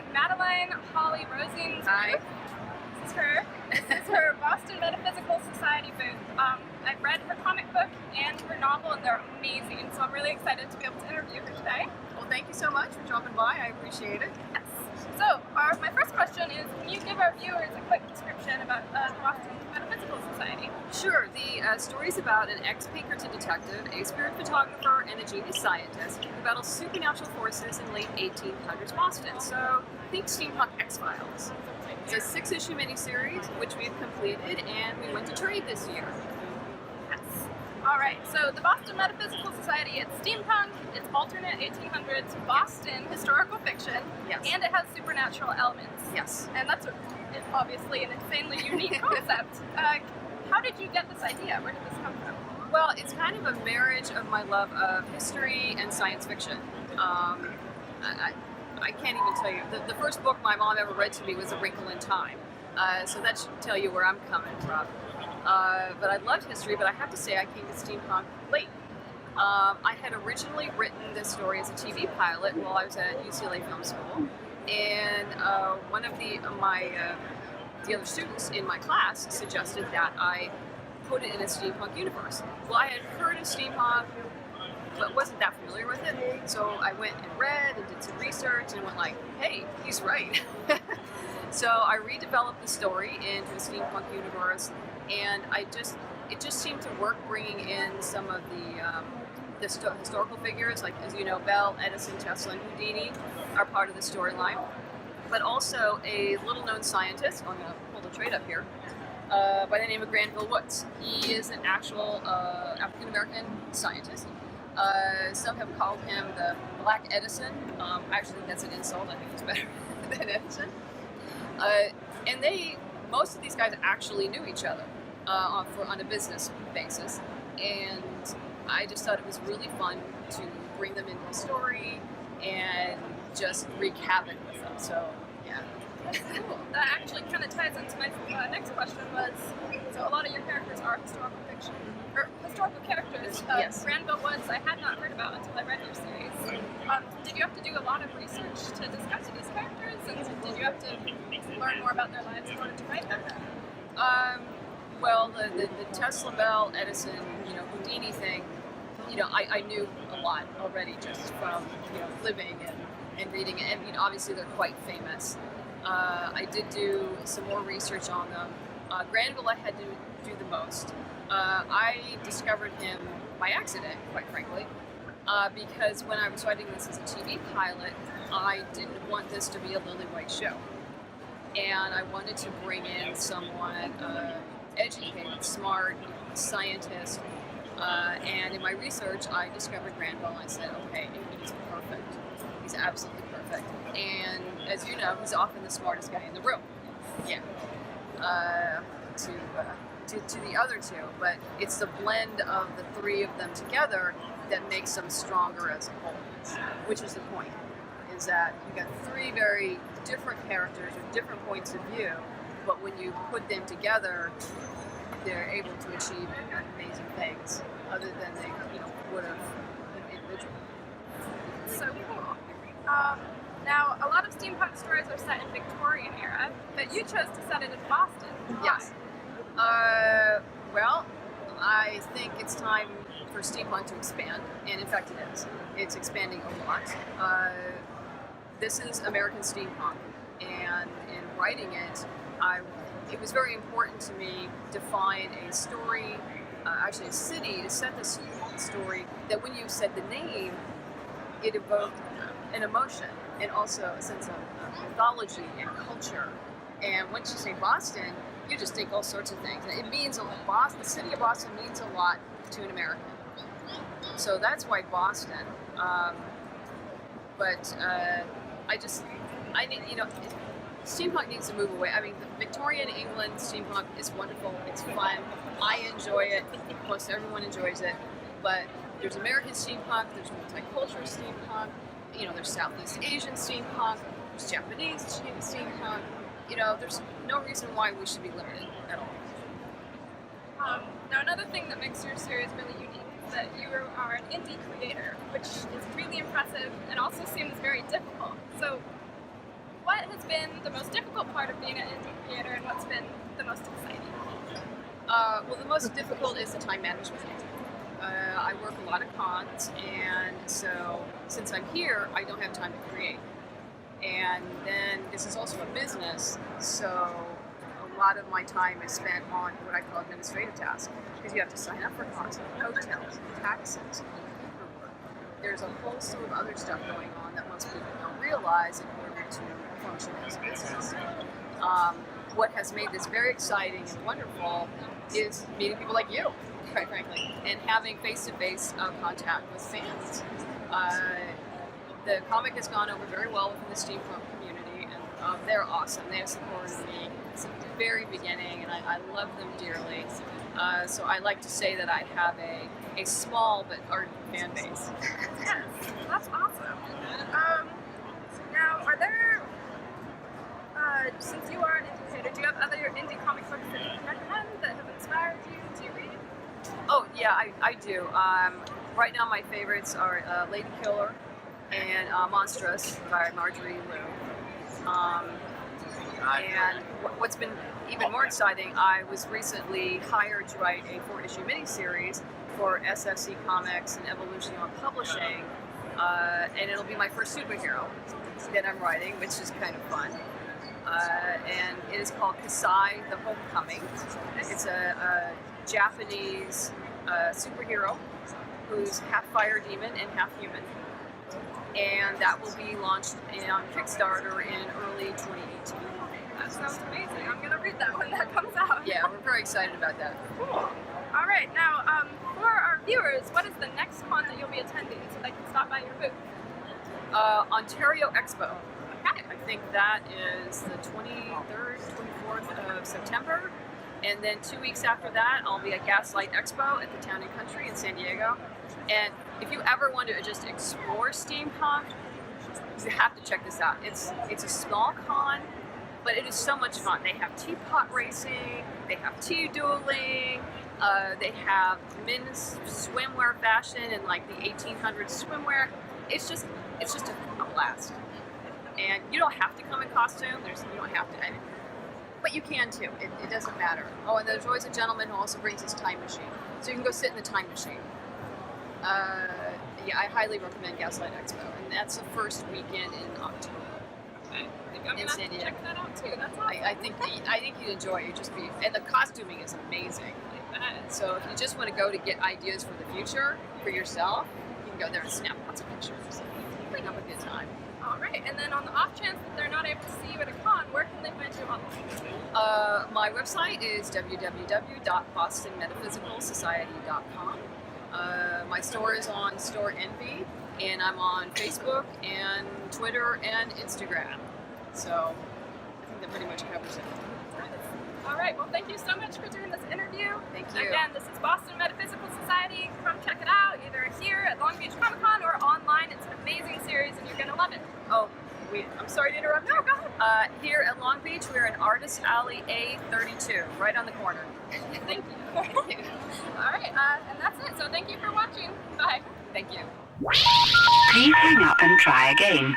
with Madeleine Holly-Rosing. Hi. This is her Boston Metaphysical Society booth. I've read her comic book and her novel, and they're amazing. So I'm really excited to be able to interview her today. Well, thank you so much for dropping by. I appreciate it. Yes. So my first question is, can you give our viewers a quick description about the Boston Metaphysical Society? Sure. The story is about an ex-Pinkerton detective, a spirit photographer, and a genius scientist who battle supernatural forces in late 1800s Boston. So think steampunk X-Files. It's a 6-issue miniseries, which we've completed, and we went to trade this year. Yes. All right. So the Boston Metaphysical Society, it's steampunk, it's alternate 1800s Boston historical fiction, Yes. and it has supernatural elements. Yes. And that's obviously an insanely unique concept. How did you get this idea? Where did this come from? Well, it's kind of a marriage of my love of history and science fiction. I can't even tell you. The first book my mom ever read to me was A Wrinkle in Time. So that should tell you where I'm coming from. But I loved history, but I have to say I came to steampunk late. I had originally written this story as a TV pilot while I was at UCLA Film School. And one of the other students in my class suggested that I put it in a steampunk universe. Well, I had heard of steampunk, but wasn't that familiar with it. So I went and read and did some research and went like, hey, he's right. So I redeveloped the story into a steampunk universe, and it just seemed to work, bringing in some of the historical figures, like, as you know, Bell, Edison, Tesla, and Houdini are part of the storyline, but also a little-known scientist. I'm going to pull the trade up here. By the name of Granville Woods. He is an actual African-American scientist. Some have called him the Black Edison. I actually think that's an insult. I think it's better than Edison. And most of these guys actually knew each other on a business basis. And I just thought it was really fun to bring them into the story and just wreak havoc with them. So, yeah. That's cool. That actually kind of ties into my next question was, so a lot of your characters are historical fiction, or historical characters. Yes. Granville Woods, I had not heard about until I read your series. Did you have to do a lot of research to discuss these characters, and did you have to learn more about their lives in order to write them? Well, the Tesla, Bell, Edison, Houdini thing, I knew a lot already just from, living and reading, and, obviously they're quite famous. I did do some more research on them. Granville, I had to do the most. I discovered him by accident, quite frankly, because when I was writing this as a TV pilot, I didn't want this to be a lily white show. And I wanted to bring in someone educated, smart, scientist. And in my research, I discovered Granville, and I said, okay, he's perfect. He's absolutely perfect. And as you know, he's often the smartest guy in the room. Yeah. To the other two, but it's the blend of the three of them together that makes them stronger as a whole, which is the point, is that you got three very different characters with different points of view, but when you put them together, they're able to achieve amazing things other than they would have individually. So cool. Now, a lot of steampunk stories are set in Victorian era, but you chose to set it in Boston. Why? Yes. Well, I think it's time for steampunk to expand, and in fact it is. It's expanding a lot. This is American steampunk, and in writing it, it was very important to me to find a story, actually a city, to set this story that when you said the name, it evoked an emotion and also a sense of mythology and culture. And once you say Boston, you just think all sorts of things. It means a lot. The city of Boston means a lot to an American. So that's why Boston. Steampunk needs to move away. I mean, the Victorian England steampunk is wonderful. It's fun. I enjoy it. Most everyone enjoys it. But there's American steampunk. There's multicultural steampunk. There's Southeast Asian steampunk. There's Japanese steampunk. There's no reason why we should be limited at all. Now, another thing that makes your series really unique is that you are an indie creator, which is really impressive and also seems very difficult. So, what has been the most difficult part of being at indie theater, and what's been the most exciting? Well, the most difficult is the time management. I work a lot of cons, and so since I'm here, I don't have time to create. And then this is also a business, so a lot of my time is spent on what I call administrative tasks, because you have to sign up for cons, hotels, taxes, paperwork. There's a whole slew of other stuff going on that most people don't realize in order to function as a business. What has made this very exciting and wonderful is meeting people like you, quite frankly, and having face-to-face contact with fans. The comic has gone over very well within the steampunk community, and they're awesome. They have supported me since the very beginning, and I love them dearly. So I like to say that I have a small but ardent fan base. Yes, that's awesome. Now, are there, since you are an indie creator, do you have other indie comic books that you can recommend that have inspired you? Do you read? Oh, yeah, I do. Right now my favorites are Lady Killer and Monstrous by Marjorie Liu. And what's been even more exciting, I was recently hired to write a 4-issue miniseries for SFC Comics and Evolution on Publishing, and it'll be my first superhero that I'm writing, which is kind of fun. And it is called Kasai the Homecoming. It's a Japanese superhero who's half fire demon and half human. And that will be launched on Kickstarter in early 2018. That sounds amazing. I'm going to read that when that comes out. Yeah, we're very excited about that. Cool. All right, now for our viewers, what is the next con that you'll be attending so they can stop by your booth? Ontario Expo. Okay. I think that is the 23rd, 24th of September. And then 2 weeks after that, I'll be at Gaslight Expo at the Town and Country in San Diego. And if you ever want to just explore steampunk, you have to check this out. It's a small con, but it is so much fun. They have teapot racing, they have tea dueling, they have men's swimwear fashion and like the 1800s swimwear. It's just a blast. And you don't have to come in costume. You don't have to. But you can too. It doesn't matter. Oh, and there's always a gentleman who also brings his time machine, so you can go sit in the time machine. Yeah, I highly recommend Gaslight Expo, and that's the first weekend in October. Okay. I think I'm In going San to Diego. check that out too. That's awesome. I think you'd enjoy it. And the costuming is amazing. So if you just want to go to get ideas for the future for yourself, you can go there and snap lots of pictures. Bring up a good time. All right, and then on the off chance that they're not able to see you at a con, where can they find you online? My website is www.bostonmetaphysicalsociety.com. My store is on Store Envy, and I'm on Facebook and Twitter and Instagram. So I think that pretty much covers it. All right, well, thank you so much for doing this interview. Thank you. Again, this is Boston Metaphysical Society. Come check it out, either here at Long Beach Comic Con or online. It's an amazing series, and you're going to love it. Oh, I'm sorry to interrupt you. No, go ahead. Here at Long Beach, we're in Artist Alley A32, right on the corner. Thank you. All right, and that's it. So thank you for watching. Bye. Thank you. Please hang up and try again.